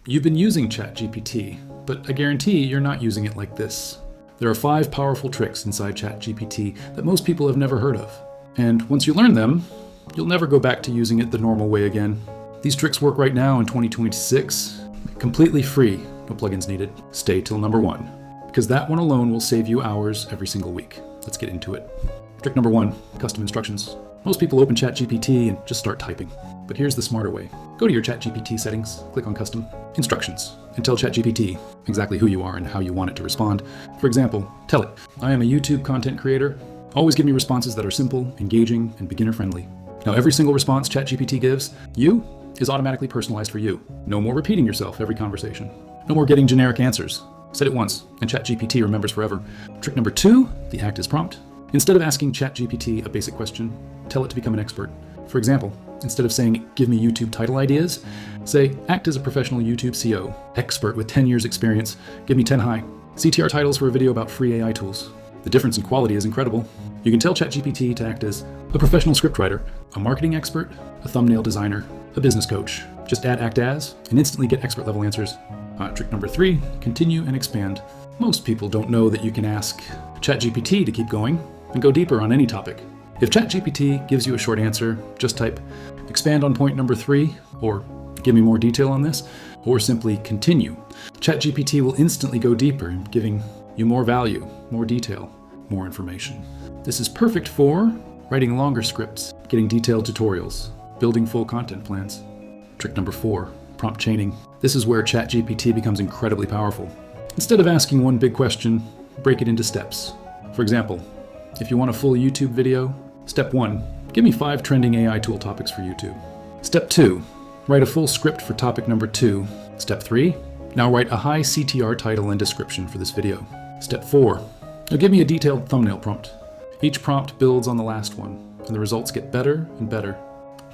You've been using ChatGPT, but I guarantee you're not using it like this. There are 5 powerful tricks inside ChatGPT that most people have never heard of. And once you learn them, you'll never go back to using it the normal way again. These tricks work right now in 2026, completely free, no plugins needed. Stay till number 1, because that one alone will save you hours every single week. Let's get into it. Trick number 1, custom instructions. Most people open ChatGPT and just start typing. But here's the smarter way. Go to your ChatGPT settings, click on Custom Instructions, and tell ChatGPT exactly who you are and how you want it to respond. For example, tell it, I am a YouTube content creator. Always give me responses that are simple, engaging, and beginner-friendly. Now, every single response ChatGPT gives you is automatically personalized for you. No more repeating yourself every conversation. No more getting generic answers. Said it once, and ChatGPT remembers forever. Trick number 2, the act as prompt. Instead of asking ChatGPT a basic question, tell it to become an expert. For example, instead of saying, give me YouTube title ideas, say, act as a professional YouTube CO, expert with 10 years experience, give me 10 high. CTR titles for a video about free AI tools. The difference in quality is incredible. You can tell ChatGPT to act as a professional scriptwriter, a marketing expert, a thumbnail designer, a business coach. Just add act as and instantly get expert level answers. Trick number 3, continue and expand. Most people don't know that you can ask ChatGPT to keep going and go deeper on any topic. If ChatGPT gives you a short answer, just type expand on point number 3, or give me more detail on this, or simply continue. ChatGPT will instantly go deeper, giving you more value, more detail, more information. This is perfect for writing longer scripts, getting detailed tutorials, building full content plans. Trick number 4, prompt chaining. This is where ChatGPT becomes incredibly powerful. Instead of asking one big question, break it into steps. For example, if you want a full YouTube video, step 1, give me 5 trending AI tool topics for YouTube. Step 2, write a full script for topic number 2. Step 3, now write a high CTR title and description for this video. Step 4, now give me a detailed thumbnail prompt. Each prompt builds on the last one, and the results get better and better.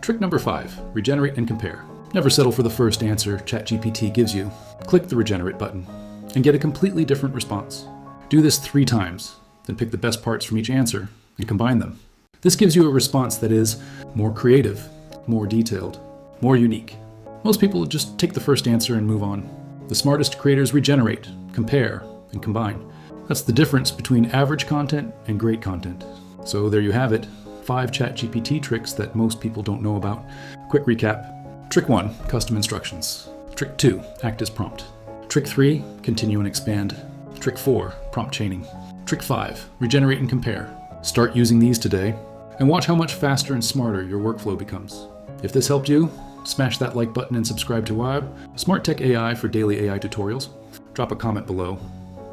Trick number 5, regenerate and compare. Never settle for the first answer ChatGPT gives you. Click the regenerate button and get a completely different response. Do this 3 times, then pick the best parts from each answer and combine them. This gives you a response that is more creative, more detailed, more unique. Most people just take the first answer and move on. The smartest creators regenerate, compare, and combine. That's the difference between average content and great content. So there you have it, 5 ChatGPT tricks that most people don't know about. Quick recap. Trick 1, custom instructions. Trick 2, act as prompt. Trick 3, continue and expand. Trick 4, prompt chaining. Trick 5, regenerate and compare. Start using these today and watch how much faster and smarter your workflow becomes. If this helped you, smash that like button and subscribe to WAB, Smart Tech AI for daily AI tutorials. Drop a comment below.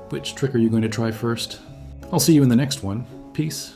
Which trick are you going to try first? I'll see you in the next one. Peace.